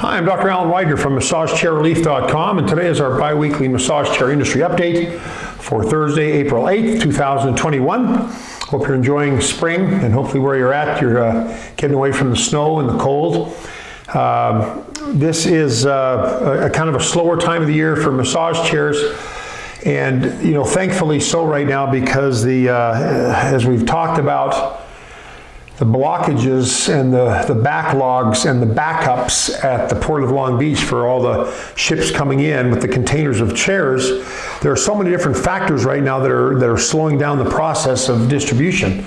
Hi, I'm Dr. Alan Widener from MassageChairRelief.com, and today is our bi-weekly massage chair industry update for Thursday, April 8th, 2021. Hope you're enjoying spring, and hopefully where you're at, you're getting away from the snow and the cold. This is a kind of a slower time of the year for massage chairs, and thankfully so right now, because as we've talked about, the blockages and the backlogs and the backups at the Port of Long Beach for all the ships coming in with the containers of chairs. There are so many different factors right now that are slowing down the process of distribution.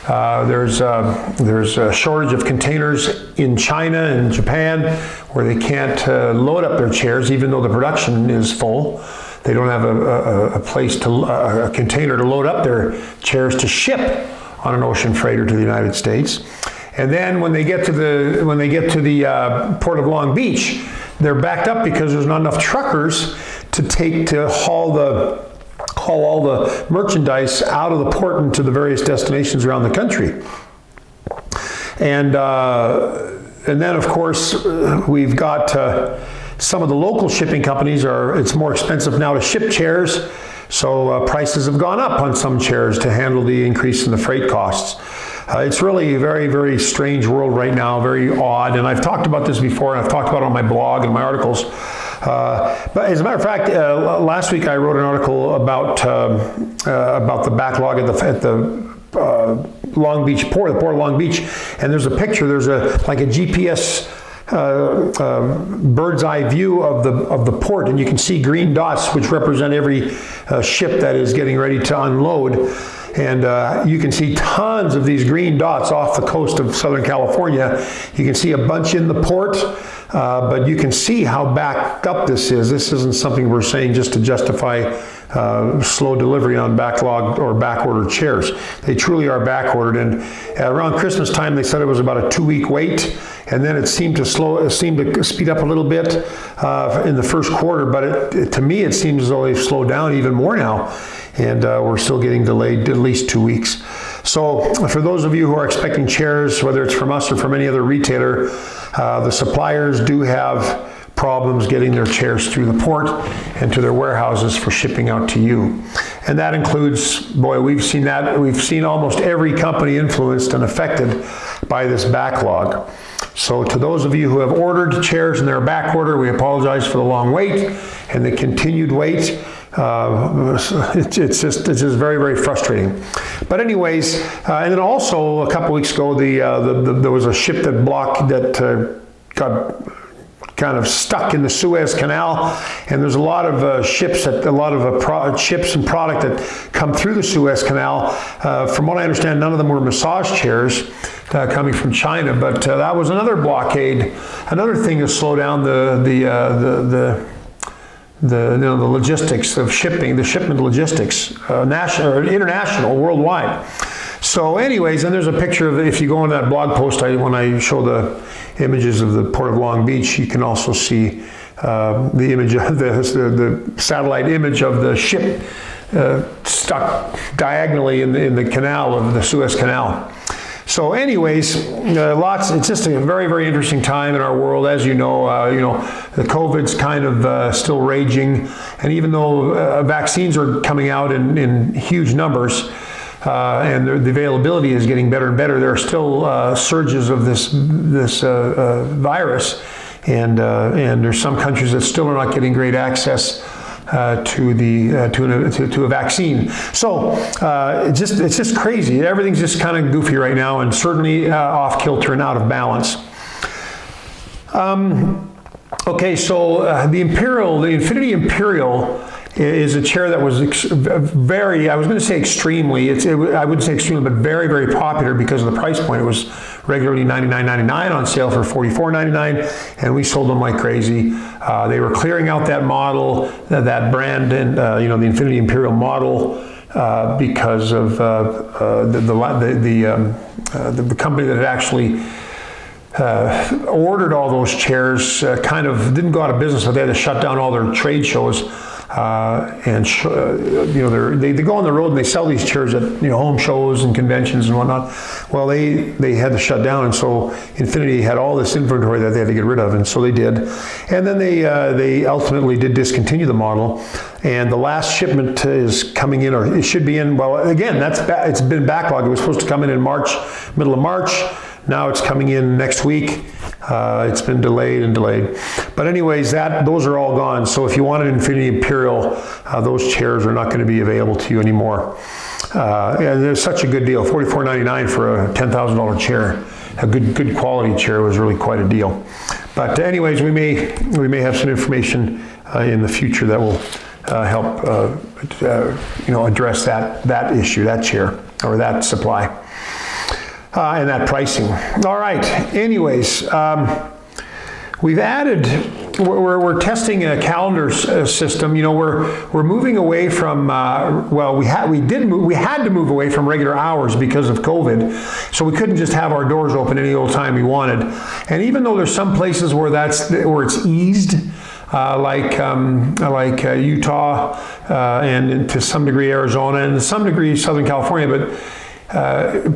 There's a shortage of containers in China and Japan, where they can't load up their chairs even though the production is full. They don't have a container to load up their chairs to ship on an ocean freighter to the United States. And then when they get to the Port of Long Beach, they're backed up because there's not enough truckers to haul all the merchandise out of the port into the various destinations around the country. And then of course we've got some of the local shipping companies it's more expensive now to ship chairs. So prices have gone up on some chairs to handle the increase in the freight costs. It's really a very, very strange world right now, very odd. And I've talked about this before, and I've talked about it on my blog and my articles. But as a matter of fact, last week I wrote an article about the backlog at the Long Beach port, the Port of Long Beach. And there's a picture. There's like a GPS bird's eye view of the port, and you can see green dots which represent every ship that is getting ready to unload, and you can see tons of these green dots off the coast of Southern California. You can see a bunch in the port, but you can see how backed up this is. This isn't something we're saying just to justify slow delivery on backlogged or backordered chairs. They truly are backordered, and around Christmas time they said it was about a 2-week wait, and then it seemed to speed up a little bit in the first quarter, but to me it seems as though they've slowed down even more now, and we're still getting delayed at least 2 weeks. So for those of you who are expecting chairs, whether it's from us or from any other retailer, the suppliers do have problems getting their chairs through the port and to their warehouses for shipping out to you. And that includes, we've seen almost every company influenced and affected by this backlog. So to those of you who have ordered chairs and they're back order, we apologize for the long wait and the continued wait. It's just very, very frustrating. But anyways, and then also a couple weeks ago, there was a ship that got kind of stuck in the Suez Canal, and there's a lot of ships and product that come through the Suez Canal. From what I understand, none of them were massage chairs coming from China, but that was another blockade, another thing to slow down the logistics of shipping, the shipment logistics, national or international, worldwide. So anyways, and there's a picture of, if you go on that blog post, when I show the images of the Port of Long Beach, you can also see the image of the satellite image of the ship stuck diagonally in the canal of the Suez Canal. So anyways, it's just a very, very interesting time in our world. As you know, the COVID's kind of still raging, and even though vaccines are coming out in huge numbers, and the availability is getting better and better, there are still surges of this virus, and there's some countries that still are not getting great access to a vaccine. So it's just crazy. Everything's just kind of goofy right now, and certainly off kilter and out of balance. Okay, so the Infinity Imperial is a chair that was I was going to say extremely, I wouldn't say extremely, but very, very popular because of the price point. It was regularly $99.99 on sale for $44.99, and we sold them like crazy. They were clearing out that model, that brand, and the Infinity Imperial model, because of the company that had actually ordered all those chairs kind of didn't go out of business, but they had to shut down all their trade shows. they go on the road and they sell these chairs at home shows and conventions and whatnot. Well, they had to shut down, and so Infinity had all this inventory that they had to get rid of, and so they did. And then they ultimately did discontinue the model, and the last shipment is coming in, or it should be in. Well, again, it's been backlogged. It was supposed to come in March, middle of March. Now it's coming in next week. It's been delayed and delayed. But anyways, those are all gone. So if you wanted Infinity Imperial, those chairs are not going to be available to you anymore. And they're such a good deal, $44.99 for a $10,000 chair. A good quality chair was really quite a deal. But anyways, we may have some information in the future that will help address that issue, that chair, or that supply. And that pricing. All right. Anyways, we've added. We're testing a calendar system. We're moving away from. We had to move away from regular hours because of COVID, so we couldn't just have our doors open any old time we wanted. And even though there's some places where it's eased. Like Utah and to some degree Arizona and to some degree Southern California, but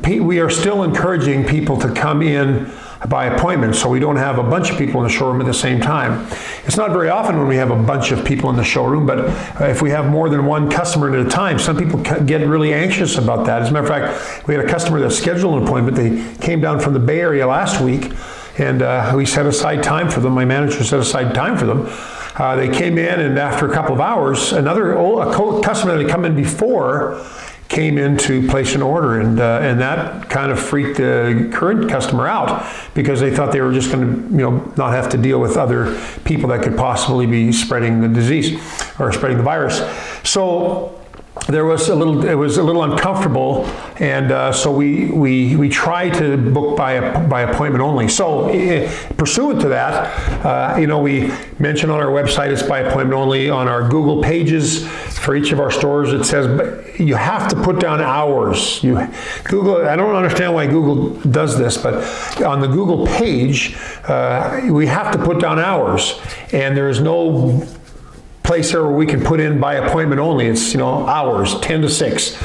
we are still encouraging people to come in by appointment, so we don't have a bunch of people in the showroom at the same time. It's not very often when we have a bunch of people in the showroom, but if we have more than one customer at a time, some people get really anxious about that. As a matter of fact, we had a customer that scheduled an appointment. They came down from the Bay Area last week, and we set aside time for them. My manager set aside time for them. They came in, and after a couple of hours, a customer that had come in before came in to place an order, and that kind of freaked the current customer out because they thought they were just going to not have to deal with other people that could possibly be spreading the disease or spreading the virus. So it was a little uncomfortable, and so we try to book by appointment only. So pursuant to that, we mention on our website it's by appointment only. On our Google pages for each of our stores, it says you have to put down hours. Google, I don't understand why Google does this, but on the Google page, we have to put down hours, and there is no place there where we can put in by appointment only. It's hours, 10 to 6.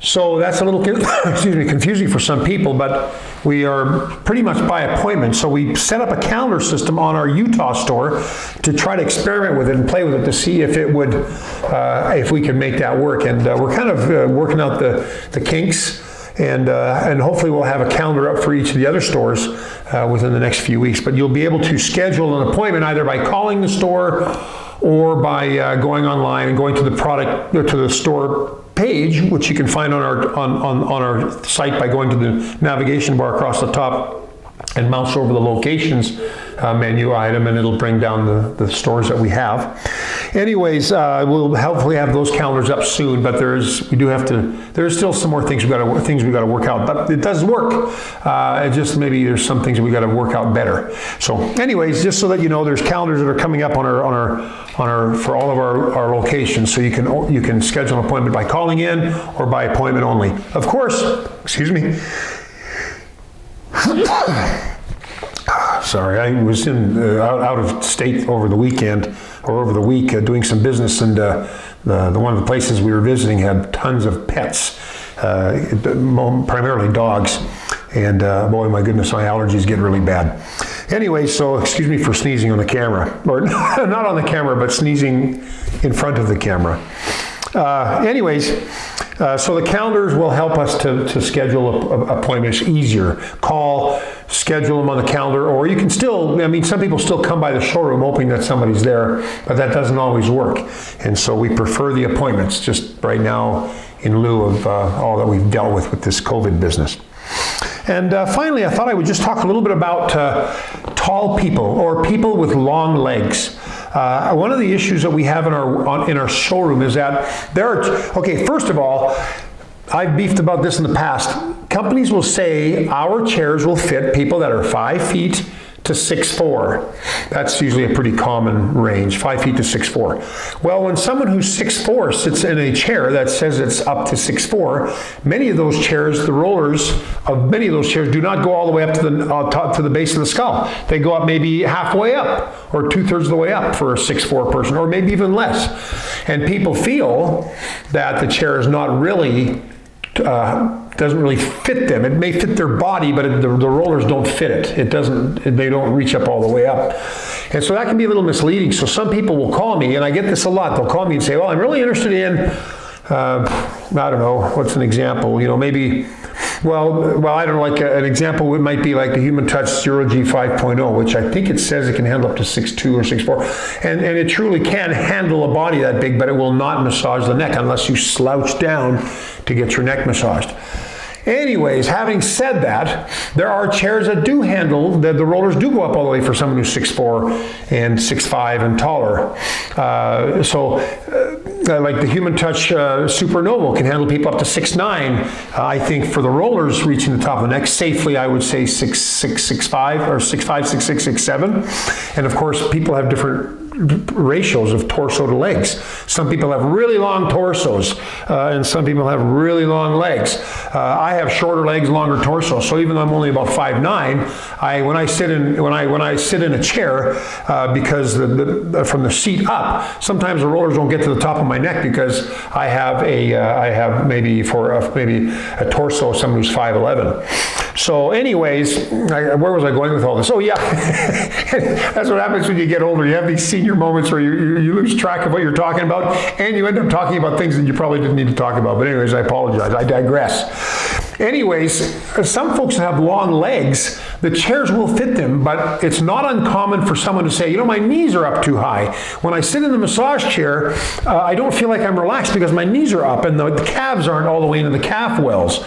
So that's a little confusing for some people, but we are pretty much by appointment. So we set up a calendar system on our Utah store to try to experiment with it and play with it to see if it would, if we could make that work. And we're kind of working out the kinks. And hopefully we'll have a calendar up for each of the other stores within the next few weeks. But you'll be able to schedule an appointment either by calling the store or by going online and going to the store page, which you can find on our site by going to the navigation bar across the top and mouse over the locations menu item, and it'll bring down the stores that we have. Anyways, we'll hopefully have those calendars up soon, but there's still some more things we got to work out, but it does work. It just maybe there's some things we got to work out better. So anyways, just so that there's calendars that are coming up on our for all of our locations, so you can schedule an appointment by calling in or by appointment only. Of course, excuse me. Sorry, I was out of state over the weekend or over the week doing some business, and one of the places we were visiting had tons of pets, primarily dogs, and boy, my goodness, my allergies get really bad. Anyway, so excuse me for sneezing on the camera, or not on the camera, but sneezing in front of the camera. So the calendars will help us to schedule appointments easier. Call, schedule them on the calendar, or you can still, some people still come by the showroom hoping that somebody's there, but that doesn't always work. And so we prefer the appointments just right now in lieu of all that we've dealt with this COVID business. And finally, I thought I would just talk a little bit about tall people or people with long legs. One of the issues that we have in our showroom is that first of all, I've beefed about this in the past. Companies will say our chairs will fit people that are 5 feet to 6'4". That's usually a pretty common range, 5 feet to 6'4". Well, when someone who's 6'4" sits in a chair that says it's up to 6'4", many of those chairs, the rollers of many of those chairs do not go all the way up to the top, to the base of the skull. They go up maybe halfway up or 2/3 of the way up for a 6'4" person, or maybe even less. And people feel that the chair is not really doesn't really fit them. It may fit their body, but the rollers don't fit it. They don't reach up all the way up. And so that can be a little misleading. So some people will call me, and I get this a lot. They'll call me and say, well, I'm really interested in, I don't know, what's an example? You know, maybe, well, I don't know, like an example might be like the Human Touch Zero G 5.0, which I think it says it can handle up to 6'2" or 6'4". And it truly can handle a body that big, but it will not massage the neck unless you slouch down to get your neck massaged. Anyways, having said that, there are chairs that do handle, the rollers do go up all the way for someone who's 6'4" and 6'5" and taller. Like the Human Touch Supernova can handle people up to 6'9". I think for the rollers reaching the top of the neck safely, I would say 6'5", or 6'5", 6'6", 6'7". And of course, people have different ratios of torso to legs. Some people have really long torsos, and some people have really long legs. I have shorter legs, longer torso. So even though I'm only about 5'9", when I sit in a chair, because from the seat up, sometimes the rollers don't get to the top of my neck because I have maybe a torso of someone who's 5'11". So anyways, where was I going with all this? Oh yeah, that's what happens when you get older. You have these senior moments where you lose track of what you're talking about, and you end up talking about things that you probably didn't need to talk about. But anyways, I apologize. I digress. Anyways, some folks that have long legs, the chairs will fit them, but it's not uncommon for someone to say, you know, my knees are up too high. When I sit in the massage chair, I don't feel like I'm relaxed because my knees are up and the calves aren't all the way into the calf wells.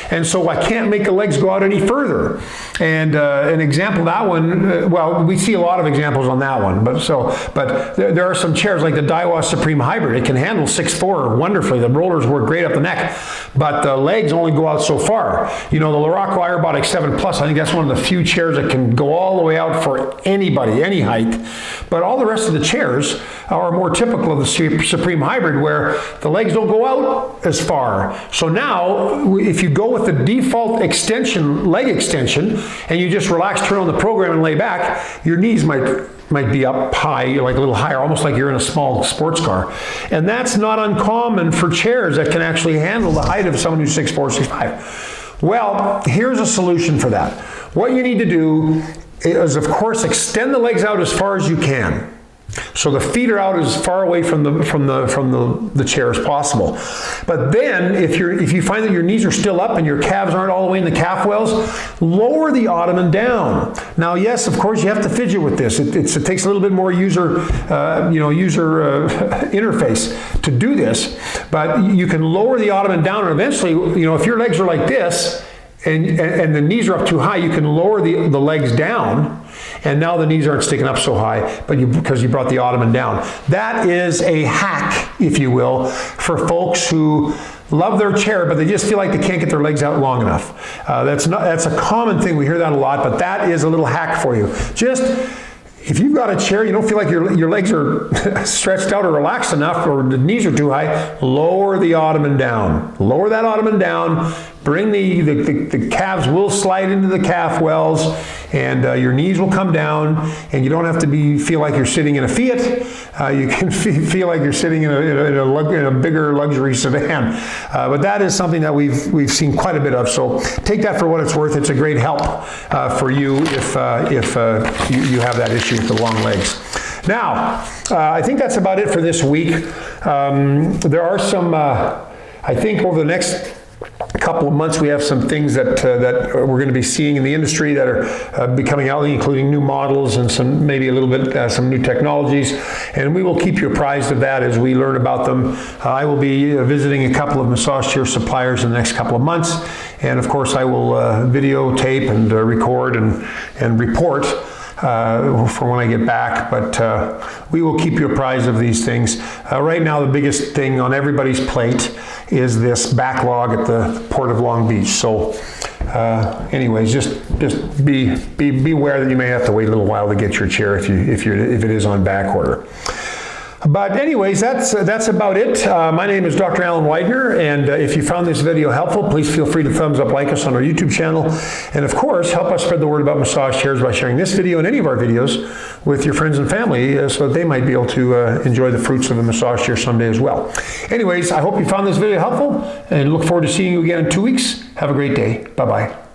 And so I can't make the legs go out any further. And an example of that one, well, we see a lot of examples on that one. But there are some chairs like the Daiwa Supreme Hybrid. It can handle 6'4" wonderfully. The rollers work great up the neck, but the legs only go out so far. You know, the Luraco Aerobotic 7 Plus, I think that's one of the few chairs that can go all the way out for anybody, any height. But all the rest of the chairs are more typical of the Supreme Hybrid, where the legs don't go out as far. So now, if you go with the default extension, leg extension, and you just relax, turn on the program and lay back, your knees might be up high, like a little higher, almost like you're in a small sports car. And that's not uncommon for chairs that can actually handle the height of someone who's 6'4", 6'5". Well, here's a solution for that. What you need to do is, of course, extend the legs out as far as you can. So the feet are out as far away from the chair as possible. But then, if you find that your knees are still up and your calves aren't all the way in the calf wells, lower the ottoman down. Now, yes, of course, you have to fidget with this. It takes a little bit more user interface to do this. But you can lower the ottoman down, and eventually, you know, if your legs are like this, and the knees are up too high, you can lower the legs down, and now the knees aren't sticking up so high, because you brought the ottoman down. That is a hack, if you will, for folks who love their chair, but they just feel like they can't get their legs out long enough. That's a common thing. We hear that a lot, but that is a little hack for you. Just, if you've got a chair, you don't feel like your legs are stretched out or relaxed enough, or the knees are too high, lower the ottoman down. Lower that ottoman down. Bring the calves will slide into the calf wells, and your knees will come down, and you don't have to feel like you're sitting in a Fiat. You can feel like you're sitting in a bigger luxury sedan. But that is something that we've seen quite a bit of. So take that for what it's worth. It's a great help for you if you have that issue with the long legs. Now, I think that's about it for this week. There are some, I think over the next couple of months, we have some things that we're going to be seeing in the industry that are becoming out, including new models and some new technologies, and we will keep you apprised of that as we learn about them. I will be visiting a couple of massage chair suppliers in the next couple of months, and of course I will videotape and record and report for when I get back, but we will keep you apprised of these things. Right now, the biggest thing on everybody's plate is this backlog at the Port of Long Beach. So Anyways, just be aware that you may have to wait a little while to get your chair if it is on back order. But anyways, that's about it. My name is Dr. Alan Widener, and if you found this video helpful, please feel free to thumbs up, like us on our YouTube channel, and of course, help us spread the word about massage chairs by sharing this video and any of our videos with your friends and family so that they might be able to enjoy the fruits of a massage chair someday as well. Anyways, I hope you found this video helpful, and look forward to seeing you again in 2 weeks. Have a great day. Bye-bye.